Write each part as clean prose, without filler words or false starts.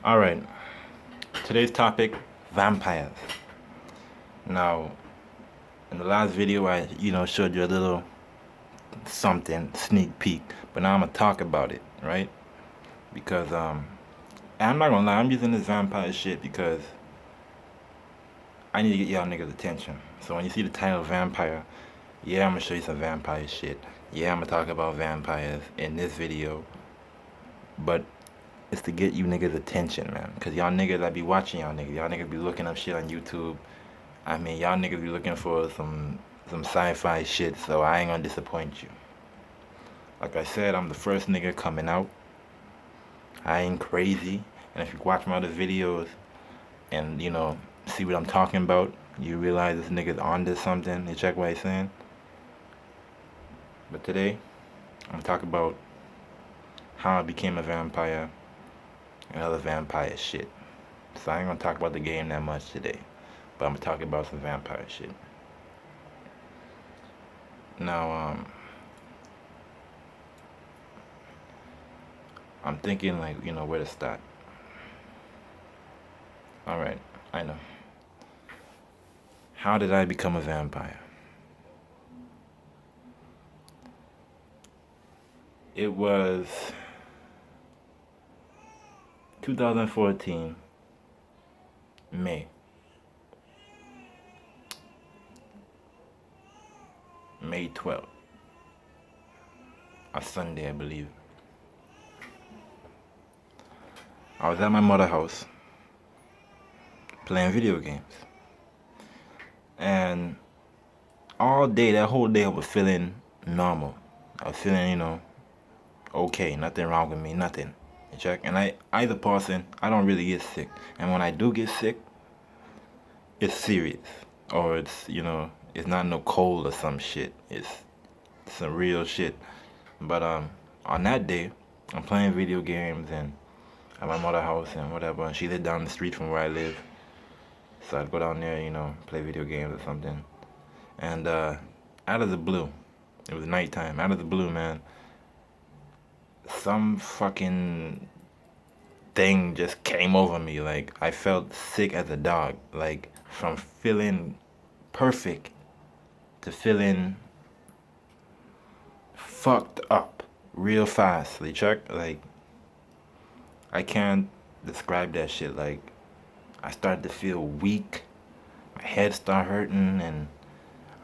Alright, today's topic, vampires. Now, in the last video I, showed you a little something, sneak peek, but now I'm gonna talk about it, right? Because, I'm not gonna lie, I'm using this vampire shit because I need to get y'all niggas' attention. So when you see the title vampire, yeah, I'm gonna show you some vampire shit. Yeah, I'm gonna talk about vampires in this video, but it's to get you niggas' attention, man. Cause y'all niggas, I be watching y'all niggas. Y'all niggas be looking up shit on YouTube. I mean, y'all niggas be looking for some sci-fi shit, so I ain't gonna disappoint you. Like I said, I'm the first nigga coming out. I ain't crazy. And if you watch my other videos and, see what I'm talking about, you realize this nigga's onto something. You check what I'm saying? But today, I'm gonna talk about how I became a vampire and other vampire shit. So I ain't gonna talk about the game that much today, but I'm gonna talk about some vampire shit. Now, I'm thinking like, where to start. Alright, I know. How did I become a vampire? It was 2014, May 12th, a Sunday, I believe. I was at my mother's house playing video games, and all day, that whole day, I was feeling normal. I was feeling, okay, nothing wrong with me, nothing. You check? And I the person, I don't really get sick. And when I do get sick, it's serious. Or it's not no cold or some shit. It's some real shit. But on that day, I'm playing video games and at my mother's house and whatever. And she lived down the street from where I live. So I'd go down there, play video games or something. And out of the blue, it was nighttime, out of the blue, man, some fucking thing just came over me. Like, I felt sick as a dog. Like, from feeling perfect to feeling fucked up real fast. You check? Like, I can't describe that shit. Like, I started to feel weak. My head started hurting, and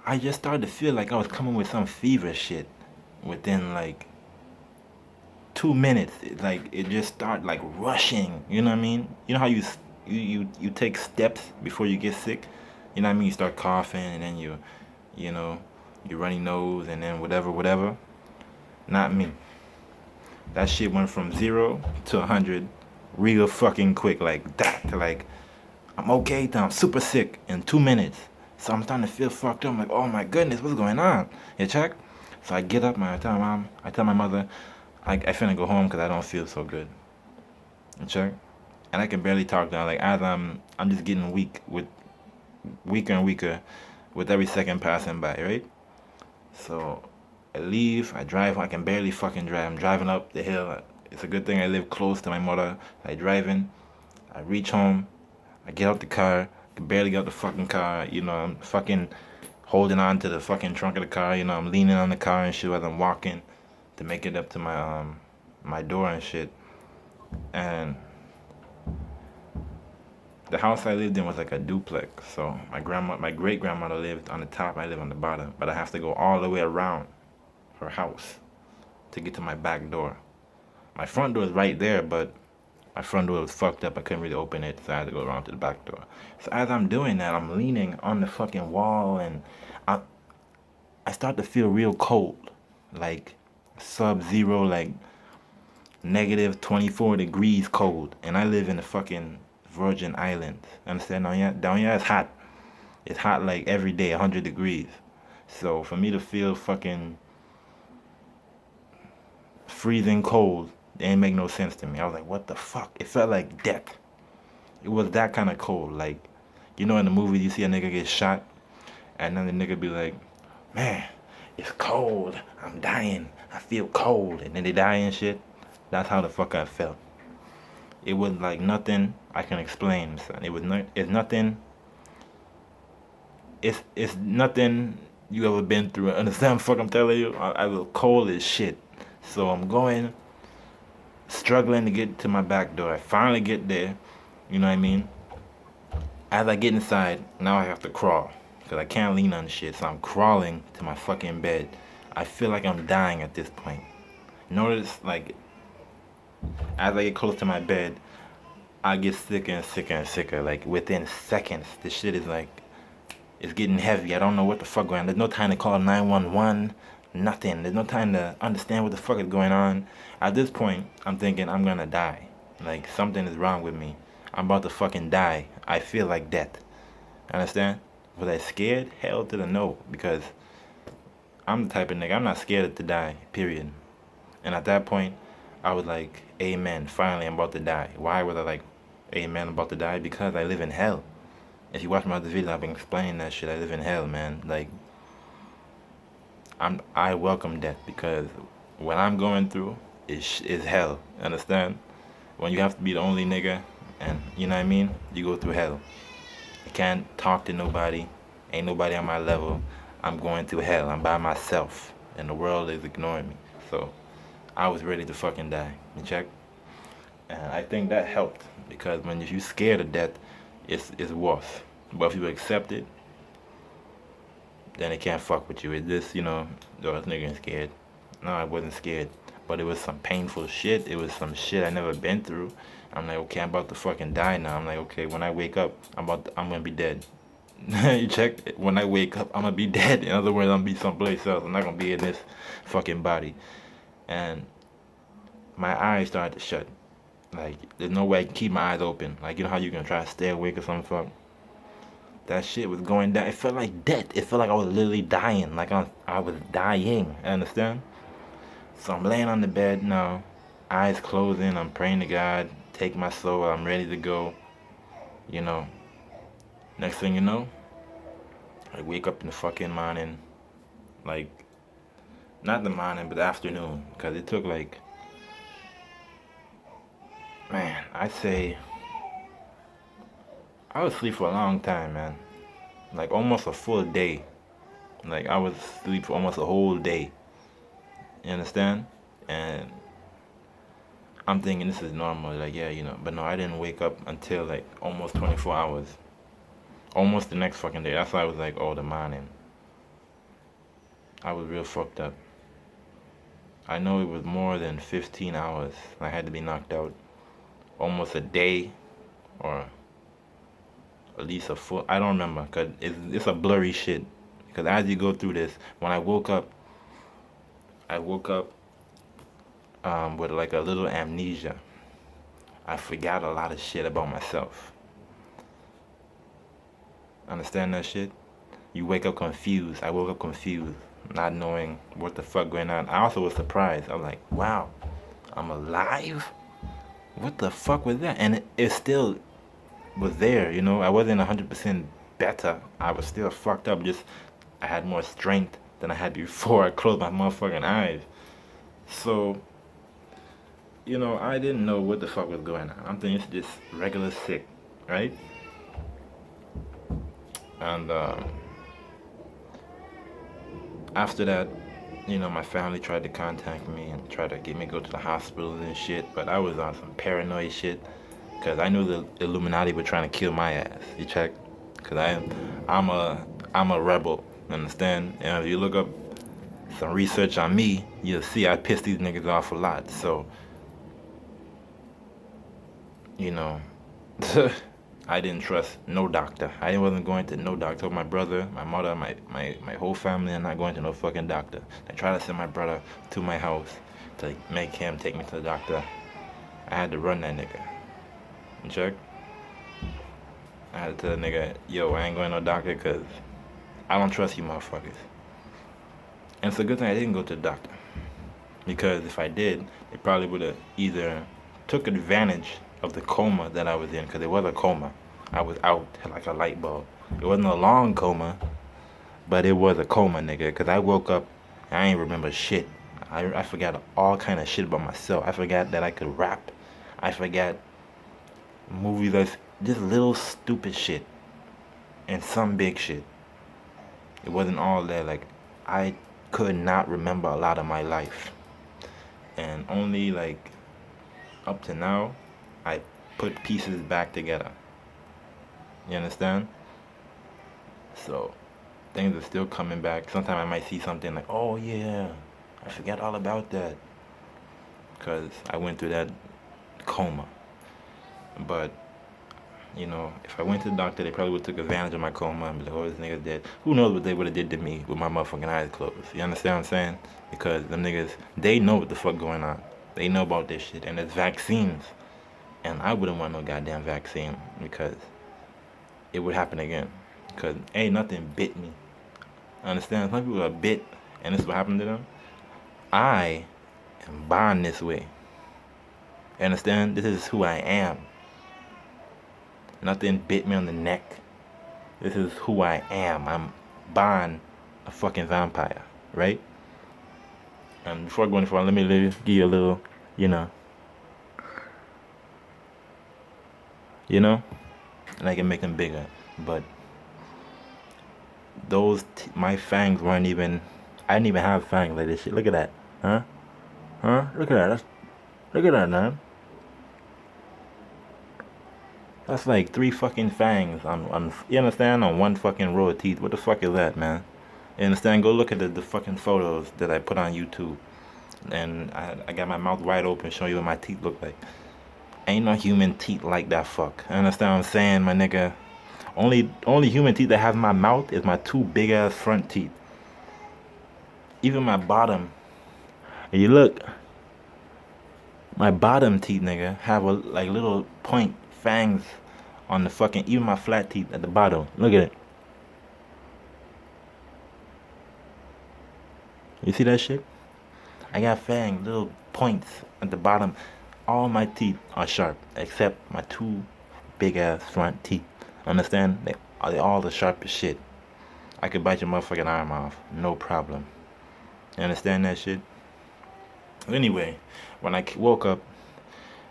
I just started to feel like I was coming with some fever shit within like 2 minutes. It just started like rushing. You know what I mean? You know how you take steps before you get sick. You know what I mean? You start coughing, and then you runny nose, and then whatever. Not me. That shit went from 0 to 100 real fucking quick, like that. Like, I'm okay, I'm super sick in 2 minutes. So I'm starting to feel fucked up. I'm like, oh my goodness, what's going on? You check? So I get up, man. I tell my mother, I finna go home because I don't feel so good. You check? And I can barely talk now. Like, as I'm just getting weaker and weaker with every second passing by, right? So I leave, I drive, I can barely fucking drive. I'm driving up the hill. It's a good thing I live close to my mother. I drive in, I reach home, I get out the car, I can barely get out the fucking car. I'm fucking holding on to the fucking trunk of the car. I'm leaning on the car and shit as I'm walking to make it up to my door and shit. And the house I lived in was like a duplex. So my great grandmother lived on the top, I live on the bottom. But I have to go all the way around her house to get to my back door. My front door is right there, but my front door was fucked up. I couldn't really open it, so I had to go around to the back door. So as I'm doing that, I'm leaning on the fucking wall, and I start to feel real cold, like sub-zero, like negative 24 degrees cold. And I live in the fucking Virgin Islands. Understand? Down here it's hot. It's hot like every day, 100 degrees. So for me to feel fucking freezing cold, it ain't make no sense to me. I was like, what the fuck? It felt like death. It was that kind of cold. Like, in the movies you see a nigga get shot, and then the nigga be like, man, it's cold. I'm dying. I feel cold. And then they die and shit. That's how the fuck I felt. It was like nothing I can explain, son. It was not. It's nothing. It's nothing you ever been through. Understand? Fuck, I'm telling you. I was cold as shit. So I'm going, struggling to get to my back door. I finally get there. You know what I mean? As I get inside, now I have to crawl because I can't lean on shit. So I'm crawling to my fucking bed. I feel like I'm dying at this point. Notice, like, as I get close to my bed, I get sicker and sicker and sicker. Like within seconds, this shit is like, it's getting heavy. I don't know what the fuck going on. There's no time to call 911. Nothing. There's no time to understand what the fuck is going on. At this point, I'm thinking I'm gonna die. Like something is wrong with me. I'm about to fucking die. I feel like death. Understand? Was I scared? Hell to the no. Because I'm the type of nigga, I'm not scared to die. Period. And at that point, I was like, amen. Finally, I'm about to die. Why was I like, amen, I'm about to die? Because I live in hell. If you watch my other videos, I've been explaining that shit. I live in hell, man. Like, I welcome death because what I'm going through is hell. Understand? When you have to be the only nigga, and you know what I mean, you go through hell. I can't talk to nobody. Ain't nobody on my level. I'm going through hell. I'm by myself, and the world is ignoring me. So I was ready to fucking die. You check? And I think that helped because when you scared of death, it's worse. But if you accept it, then it can't fuck with you. It's just, oh, this nigga scared. No, I wasn't scared. But it was some painful shit. It was some shit I never been through. I'm like, okay, I'm about to fucking die now. I'm like, okay, when I wake up, I'm gonna be dead. You check? When I wake up, I'm gonna be dead. In other words, I'm gonna be someplace else. I'm not gonna be in this fucking body. And my eyes started to shut. Like, there's no way I can keep my eyes open. Like, you know how you can try to stay awake or something? Fuck. That shit was going down. It felt like death. It felt like I was literally dying. Like I was dying. Understand? So I'm laying on the bed now, eyes closing. I'm praying to God, take my soul. I'm ready to go. You know. Next thing you know, I wake up in the fucking morning. Like, not the morning, but the afternoon. Because it took like, man, I'd say I was asleep for a long time, man. Like almost a full day. Like I was asleep for almost a whole day. You understand? And I'm thinking this is normal. Like, yeah, But no, I didn't wake up until like almost 24 hours. Almost the next fucking day. That's why I was like, oh, the morning. I was real fucked up. I know it was more than 15 hours. I had to be knocked out. Almost a day or at least a full. I don't remember because it's a blurry shit. Because as you go through this, when I woke up with like a little amnesia. I forgot a lot of shit about myself. Understand that shit? You wake up confused. I woke up confused, not knowing what the fuck going on. I also was surprised. I'm like, wow, I'm alive? What the fuck was that? And it still was there, I wasn't 100% better. I was still fucked up. Just I had more strength than I had before I closed my motherfucking eyes. So, I didn't know what the fuck was going on. I'm thinking it's just regular sick, right? And after that, my family tried to contact me and try to get me to go to the hospital and shit. But I was on some paranoid shit because I knew the Illuminati were trying to kill my ass. You check? Because I'm a rebel. Understand? And if you look up some research on me, you'll see I piss these niggas off a lot. So, I didn't trust no doctor. I wasn't going to no doctor. My brother, my mother, my whole family are not going to no fucking doctor. They tried to send my brother to my house to make him take me to the doctor. I had to run that nigga. You check? I had to tell the nigga, yo, I ain't going to no doctor because I don't trust you motherfuckers. And it's a good thing I didn't go to the doctor. Because if I did, they probably would have either took advantage of the coma that I was in, because it was a coma. I was out like a light bulb. It wasn't a long coma, but it was a coma, nigga, because I woke up and I ain't remember shit. I forgot all kind of shit about myself. I forgot that I could rap. I forgot movies that's just little stupid shit and some big shit. It wasn't all that. Like, I could not remember a lot of my life, and only like up to now, I put pieces back together. You understand? So things are still coming back. Sometimes I might see something like, oh yeah, I forget all about that, because I went through that coma. But if I went to the doctor, they probably would took advantage of my coma and be like, oh, this nigga's dead. Who knows what they would have did to me with my motherfucking eyes closed? You understand what I'm saying? Because them niggas, they know what the fuck going on. They know about this shit. And there's vaccines. And I wouldn't want no goddamn vaccine because it would happen again. Because ain't nothing bit me. Understand? Some people are bit and this is what happened to them. I am born this way. You understand? This is who I am. Nothing bit me on the neck. This is who I am. I'm born a fucking vampire, right? And before going far, let me give you a little, you know, and I can make them bigger. But my fangs weren't even. I didn't even have fangs like this shit. Look at that, huh? Huh? Look at that. Look at that, man. That's like 3 fucking fangs on you understand, on one fucking row of teeth. What the fuck is that, man? You understand? Go look at the fucking photos that I put on YouTube. And I got my mouth wide open showing you what my teeth look like. Ain't no human teeth like that fuck. You understand what I'm saying, my nigga? Only human teeth that have my mouth is my 2 big ass front teeth. Even my bottom. And you look, my bottom teeth, nigga, have a like little point fangs on the fucking, even my flat teeth at the bottom. Look at it. You see that shit? I got fangs, little points at the bottom. All my teeth are sharp except my 2 big ass front teeth. Understand? They all the sharpest shit. I could bite your motherfucking arm off, no problem. You understand that shit? Anyway, when I woke up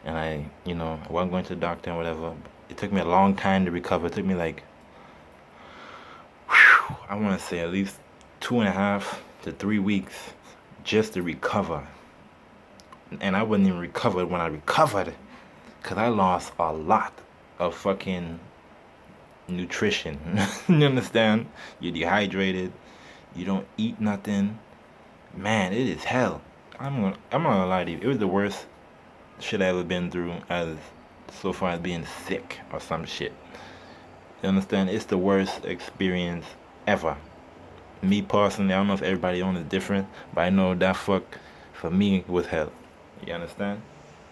and I wasn't going to the doctor and whatever, it took me a long time to recover. It took me like, I want to say at least 2.5 to 3 weeks just to recover. And I wasn't even recovered when I recovered, because I lost a lot of fucking nutrition. You understand? You're dehydrated. You don't eat nothing. Man, it is hell. I'm not gonna lie to you. It was the worst shit I ever been through, as so far as being sick or some shit. You understand? It's the worst experience ever. Me personally, I don't know if everybody else is different, but I know that fuck for me was hell. You understand?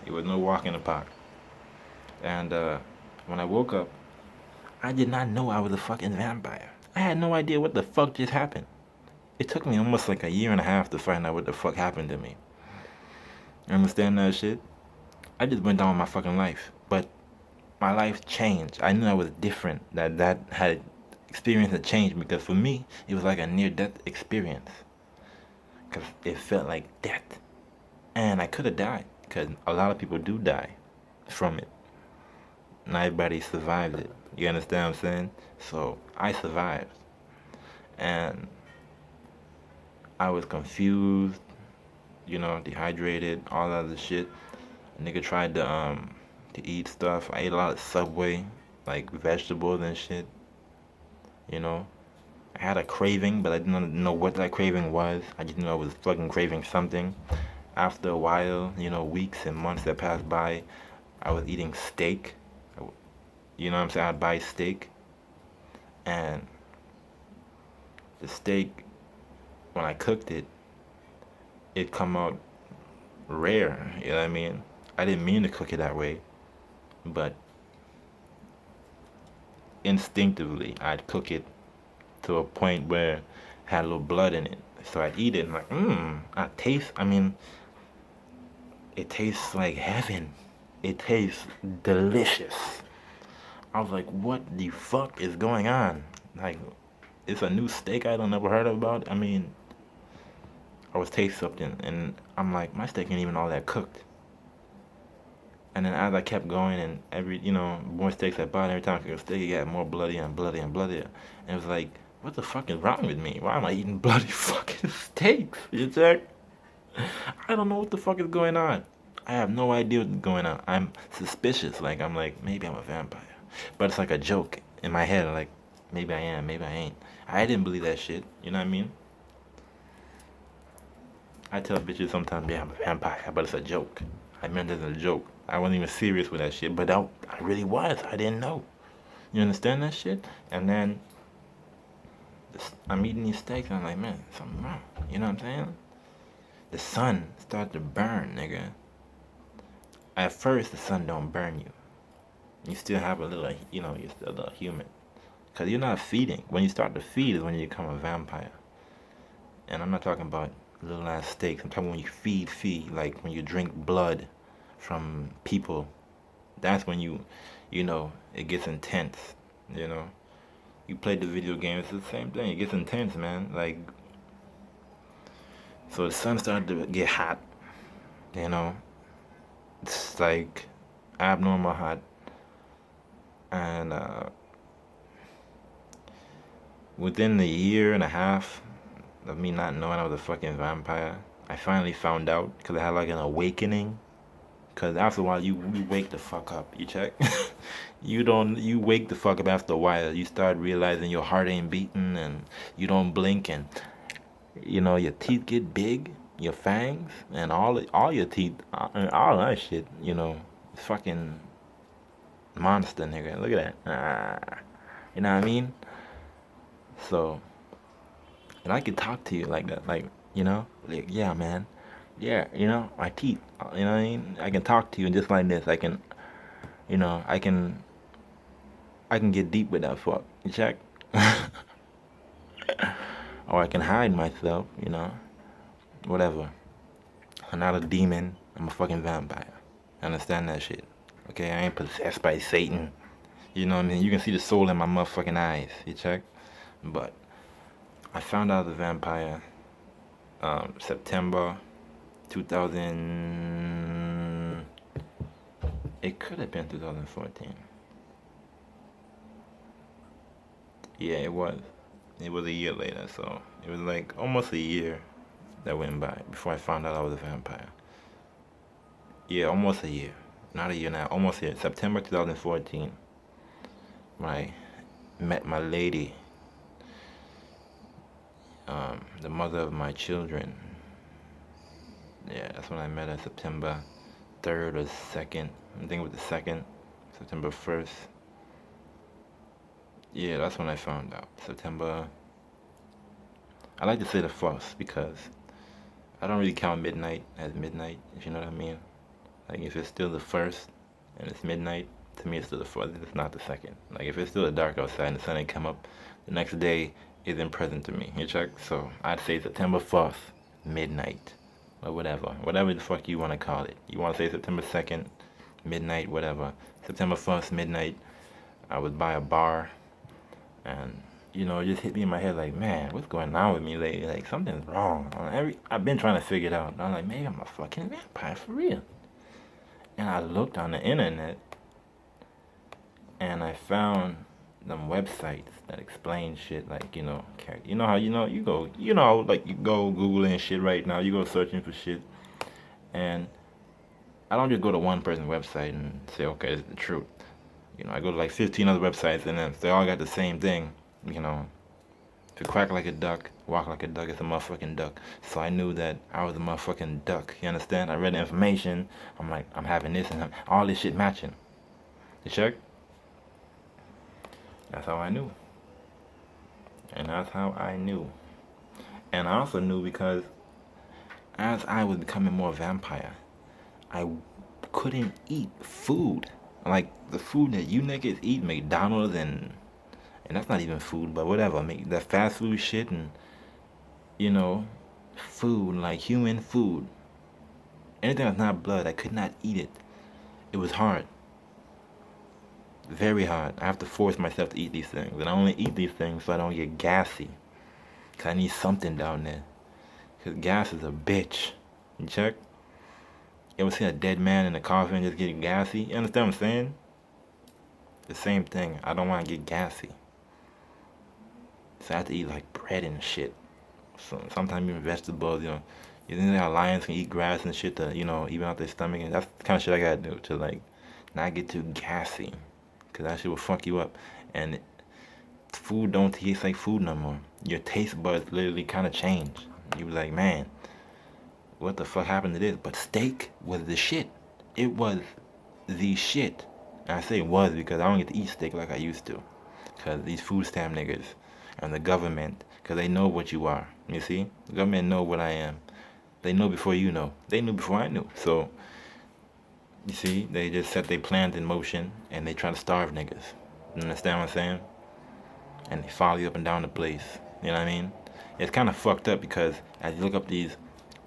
It was no walk in the park. And when I woke up, I did not know I was a fucking vampire. I had no idea what the fuck just happened. It took me almost like a year and a half to find out what the fuck happened to me. You understand that shit? I just went down with my fucking life. But my life changed. I knew I was different. That had experience had changed, because for me, it was like a near-death experience. Because it felt like death. And I could have died, because a lot of people do die from it. Not everybody survives it. You understand what I'm saying? So I survived. And I was confused, dehydrated, all that other shit. A nigga tried to eat stuff. I ate a lot of Subway, like vegetables and shit. I had a craving, but I didn't know what that craving was. I just knew I was fucking craving something. After a while, weeks and months that passed by, I was eating steak. You know what I'm saying? I'd buy steak. And the steak, when I cooked it, it come out rare. You know what I mean? I didn't mean to cook it that way. But instinctively, I'd cook it to a point where it had a little blood in it. So I'd eat it and it tastes like heaven. It tastes delicious. I was like, what the fuck is going on? Like, it's a new steak I don't never heard about. I mean, I was tasting something and I'm like, my steak ain't even all that cooked. And then as I kept going, and every, more steaks I bought, every time I could steak, it got more bloody and bloody and bloodier. And it was like, what the fuck is wrong with me? Why am I eating bloody fucking steaks? You check? I don't know what the fuck is going on. I have no idea what's going on. I'm suspicious. Like, I'm like, maybe I'm a vampire. But it's like a joke in my head. Like, maybe I am, maybe I ain't. I didn't believe that shit. You know what I mean? I tell bitches sometimes, yeah, I'm a vampire, but it's a joke. I meant it as a joke. I wasn't even serious with that shit, but I really was. I didn't know. You understand that shit? And then I'm eating these steaks, and I'm like, man, something wrong. You know what I'm saying? The sun started to burn, nigga. At first, the sun don't burn you. You still have a little, you're still a little human. Because you're not feeding. When you start to feed is when you become a vampire. And I'm not talking about little ass steaks. I'm talking when you feed, like when you drink blood from people. That's when it gets intense, you know. You play the video game, it's the same thing. It gets intense, man. Like, so the sun started to get hot, you know. It's like abnormal hot. And within the year and a half of me not knowing I was a fucking vampire, I finally found out because I had like an awakening. Because after a while, you wake the fuck up. You check? You wake the fuck up after a while. You start realizing your heart ain't beating and you don't blink and, your teeth get big, your fangs, and all your teeth, all that shit, fucking monster, nigga. Look at that. You know what I mean? So, and I can talk to you like that, like, like, yeah, man. Yeah, my teeth. You know what I mean? I can talk to you just like this. I can, I can get deep with that fuck. You check? Or I can hide myself, whatever. I'm not a demon. I'm a fucking vampire. Understand that shit? Okay, I ain't possessed by Satan. You know what I mean? You can see the soul in my motherfucking eyes. You check? But I found out the vampire September 2000. It could have been 2014. Yeah, it was. It was a year later, so it was like almost a year that went by before I found out I was a vampire. Yeah, almost a year. Not a year now, almost a year. September 2014. I met my lady, the mother of my children. Yeah, that's when I met her, September 3rd or 2nd. I think it was the 2nd, September 1st. Yeah, that's when I found out. September. I like to say the 1st because I don't really count midnight as midnight, if you know what I mean. Like, if it's still the 1st and it's midnight, to me it's still the 1st, it's not the 2nd. Like, if it's still dark outside and the sun ain't come up, the next day isn't present to me. You check? So, I'd say September 1st, midnight. Or whatever. Whatever the fuck you want to call it. You want to say September 2nd, midnight, whatever. September 1st, midnight, I was by a bar, and it just hit me in my head like, man, what's going on with me lately? Like, something's wrong. I've been trying to figure it out. I'm like, maybe I'm a fucking vampire for real. And I looked on the internet, and I found them websites that explain shit like, how you go, like you go Googling shit right now. You go searching for shit, and I don't just go to one person's website and say, okay, it's the truth. I go to like 15 other websites, and then they all got the same thing. If you quack like a duck, walk like a duck, it's a motherfucking duck. So I knew that I was a motherfucking duck. You understand? I read the information. I'm like, I'm having this and all this shit matching. You check? That's how I knew. And that's how I knew. And I also knew because as I was becoming more vampire, I couldn't eat food. Like the food that you niggas eat, McDonald's and that's not even food, but whatever. Make that fast food shit and food, like human food. Anything that's not blood, I could not eat it. It was hard. Very hard. I have to force myself to eat these things. And I only eat these things so I don't get gassy. Cause I need something down there. Cause gas is a bitch. You check? You ever seen a dead man in a coffin just getting gassy? You understand what I'm saying? The same thing. I don't want to get gassy. So I have to eat like bread and shit. So sometimes even vegetables, You think how lions can eat grass and shit to, even out their stomach? And that's the kind of shit I gotta do to like not get too gassy. Cause that shit will fuck you up. And food don't taste like food no more. Your taste buds literally kind of change. You be like, man, what the fuck happened to this? But steak was the shit. It was the shit. And I say was because I don't get to eat steak like I used to. Because these food stamp niggas and the government, because they know what you are. You see? The government know what I am. They know before you know. They knew before I knew. So, you see, they just set their plans in motion and they try to starve niggas. You understand what I'm saying? And they follow you up and down the place. You know what I mean? It's kind of fucked up because as you look up these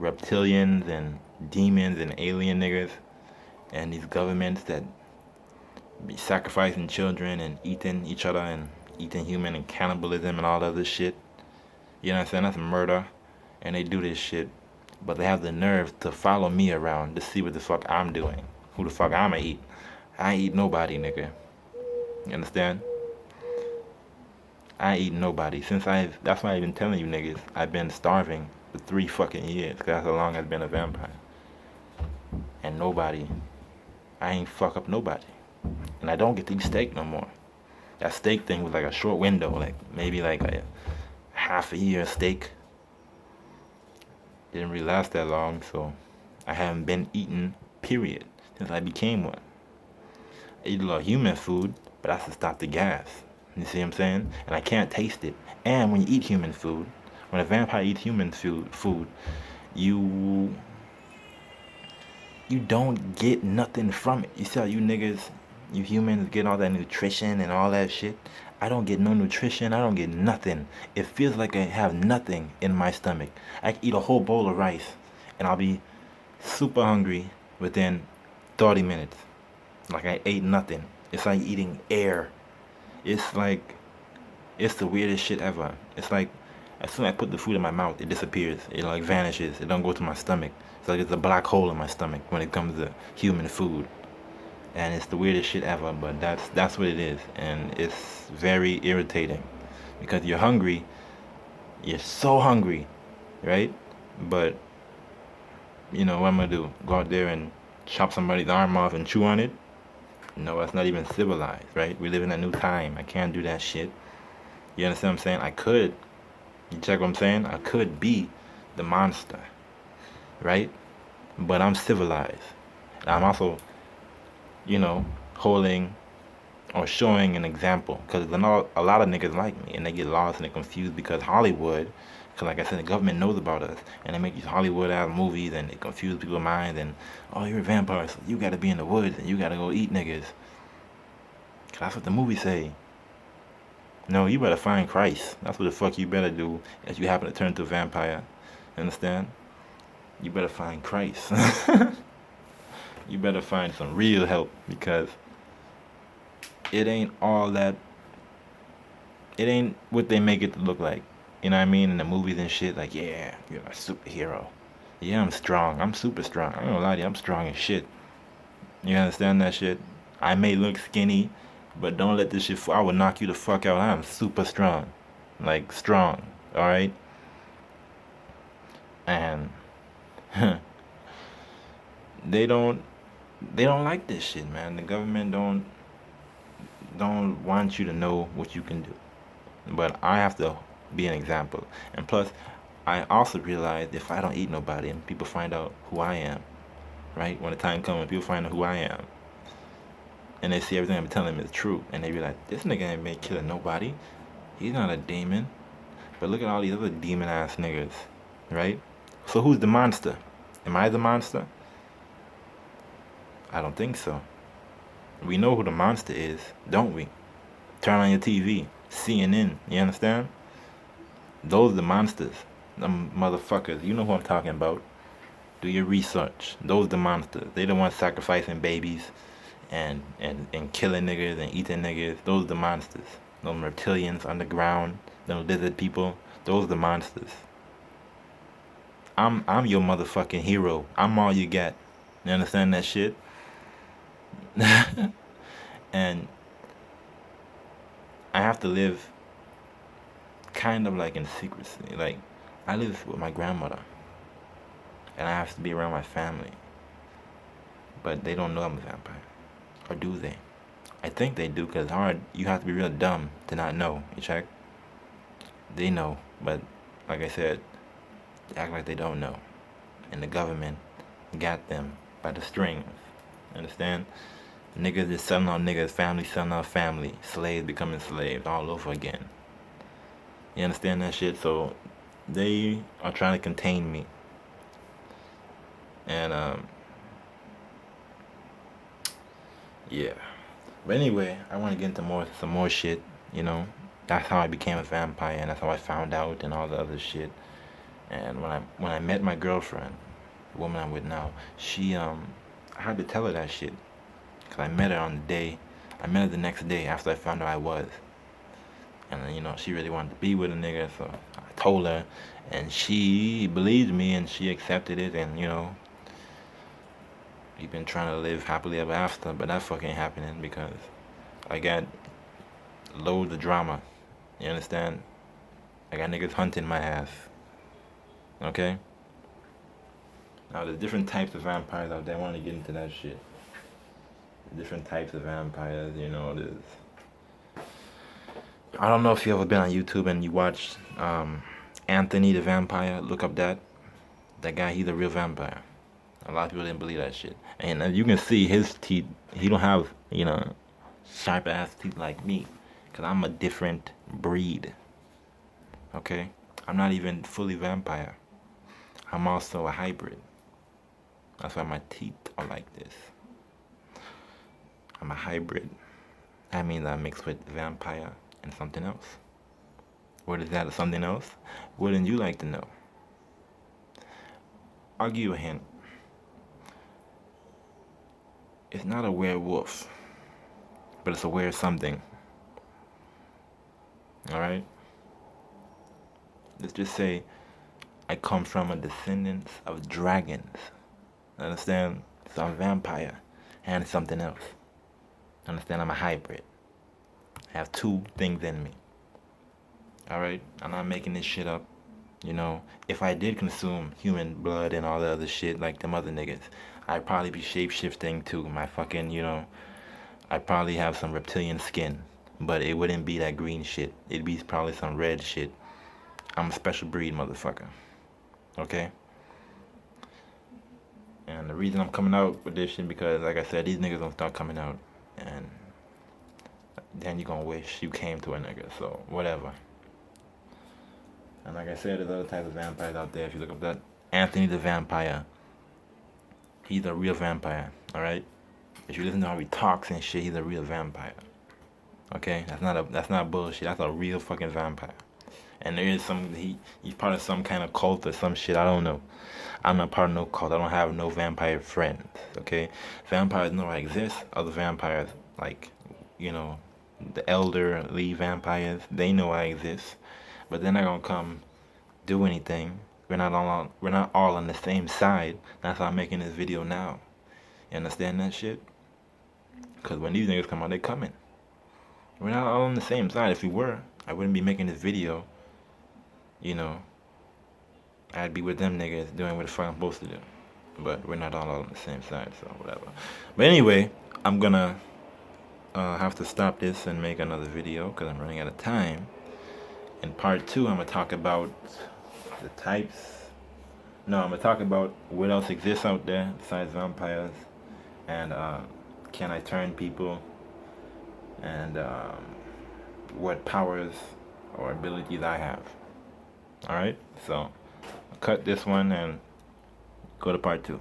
reptilians and demons and alien niggas and these governments that be sacrificing children and eating each other and eating human and cannibalism and all that other shit. You know what I'm saying? That's murder. And they do this shit. But they have the nerve to follow me around to see what the fuck I'm doing. Who the fuck I'ma eat. I ain't eat nobody, nigga. You understand? I ain't eat nobody. That's why I've been telling you niggas, I've been starving for 3 fucking years. Cause that's how long I've been a vampire. And I ain't fuck up nobody. And I don't get to eat steak no more. That steak thing was like a short window, like maybe like a half a year steak. Didn't really last that long, so I haven't been eating, period, since I became one. I eat a lot of human food, but that's to stop the gas. You see what I'm saying? And I can't taste it. And when you eat human food, when a vampire eats human food, you don't get nothing from it. You see how you niggas, you humans get all that nutrition and all that shit? I don't get no nutrition. I don't get nothing. It feels like I have nothing in my stomach. I can eat a whole bowl of rice and I'll be super hungry within 30 minutes. Like I ate nothing. It's like eating air. It's like, it's the weirdest shit ever. It's like, as soon as I put the food in my mouth, it disappears. It like vanishes. It don't go to my stomach. It's like it's a black hole in my stomach when it comes to human food. And it's the weirdest shit ever, but that's what it is. And it's very irritating. Because you're hungry. You're so hungry. Right? But, what I'm gonna do? Go out there and chop somebody's arm off and chew on it? No, that's not even civilized, right? We live in a new time. I can't do that shit. You understand what I'm saying? I could. You check what I'm saying? I could be the monster, right? But I'm civilized. And I'm also, holding or showing an example. Because a lot of niggas like me and they get lost and they're confused because Hollywood, because like I said, the government knows about us. And they make these Hollywood ass movies and they confuse people's minds and, oh, you're a vampire, so you gotta be in the woods and you gotta go eat niggas. Because that's what the movies say. No, you better find Christ. That's what the fuck you better do if you happen to turn into a vampire. Understand? You better find Christ. You better find some real help because it ain't what they make it to look like. You know what I mean? In the movies and shit, like, yeah, you're a superhero. Yeah, I'm strong. I'm super strong. I'm gonna lie to you, I'm strong as shit. You understand that shit? I may look skinny, but don't let this shit I will knock you the fuck out. I'm super strong. Like, strong. Alright? And they don't like this shit, man. The government don't want you to know what you can do. But I have to be an example. And plus, I also realized if I don't eat nobody and people find out who I am, right? When the time comes when people find out who I am, and they see everything I'm telling them is true, and they be like, this nigga ain't been killing nobody. He's not a demon. But look at all these other demon ass niggas, right? So who's the monster? Am I the monster? I don't think so. We know who the monster is, don't we? Turn on your TV, CNN, you understand? Those are the monsters. Them motherfuckers, you know who I'm talking about. Do your research. Those are the monsters. They the ones sacrificing babies and killing niggas and eating niggas. Those are the monsters. Them reptilians underground, them lizard people, those are the monsters. I'm your motherfucking hero. I'm all you got. You understand that shit? And I have to live kind of like in secrecy. Like, I live with my grandmother, and I have to be around my family, but they don't know I'm a vampire. Or do they? I think they do, because hard. You have to be real dumb to not know. You check? They know, but like I said, they act like they don't know. And the government got them by the strings. Understand? Niggas is selling out niggas, family selling out family, slaves becoming slaves all over again. You understand that shit? So they are trying to contain me. And yeah. But anyway, I want to get into some more shit, you know. That's how I became a vampire, and that's how I found out, and all the other shit. And when I met my girlfriend, the woman I'm with now, I had to tell her that shit, cause I met her on the day, I met her the next day after I found out I was, and you know she really wanted to be with a nigga, so I told her, and she believed me, and she accepted it, and you know, we've been trying to live happily ever after, but that fucking ain't happening because I got loads of drama. You understand? I got niggas hunting my ass. Okay? Now, there's different types of vampires out there. I want to get into that shit. Different types of vampires, you know, there's... I don't know if you ever been on YouTube and you watched Anthony the Vampire. Look up that. That guy, he's a real vampire. A lot of people didn't believe that shit. And as you can see, his teeth, he don't have, you know, sharp ass teeth like me. Because I'm a different breed. Okay? I'm not even fully vampire. I'm also a hybrid. That's why my teeth are like this. I'm a hybrid. That means I mix with vampire and something else. What is that, something else? Wouldn't you like to know? I'll give you a hint. It's not a werewolf, but it's a were something. Alright? Let's just say I come from a descendant of dragons. Understand? So I'm a vampire and something else. Understand? I'm a hybrid. I have two things in me. Alright? I'm not making this shit up. You know, if I did consume human blood and all the other shit like them other niggas, I'd probably be shape-shifting to my fucking, you know, I'd probably have some reptilian skin. But it wouldn't be that green shit. It'd be probably some red shit. I'm a special breed, motherfucker. Okay? And the reason I'm coming out with this shit because, like I said, these niggas don't start coming out. And then you gonna wish you came to a nigga. So, whatever. And like I said, there's other types of vampires out there. If you look up that Anthony the Vampire, he's a real vampire, alright? If you listen to how he talks and shit, he's a real vampire. Okay? That's not bullshit. That's a real fucking vampire. And there is he's part of some kind of cult or some shit, I don't know. I'm not part of no cult. I don't have no vampire friends, okay? Vampires know I exist. Other vampires, like, you know, the elderly vampires, they know I exist. But they're not gonna come do anything. We're not all on the same side. That's why I'm making this video now. You understand that shit? Because when these niggas come out, they coming. We're not all on the same side. If we were, I wouldn't be making this video. You know, I'd be with them niggas doing what the fuck I'm supposed to do. But we're not all on the same side, so whatever. But anyway, I'm gonna have to stop this and make another video because I'm running out of time. In part 2, I'm gonna talk about the types. No, I'm gonna talk about what else exists out there besides vampires, and can I turn people, and what powers or abilities I have. Alright, so I'll cut this one and go to part 2.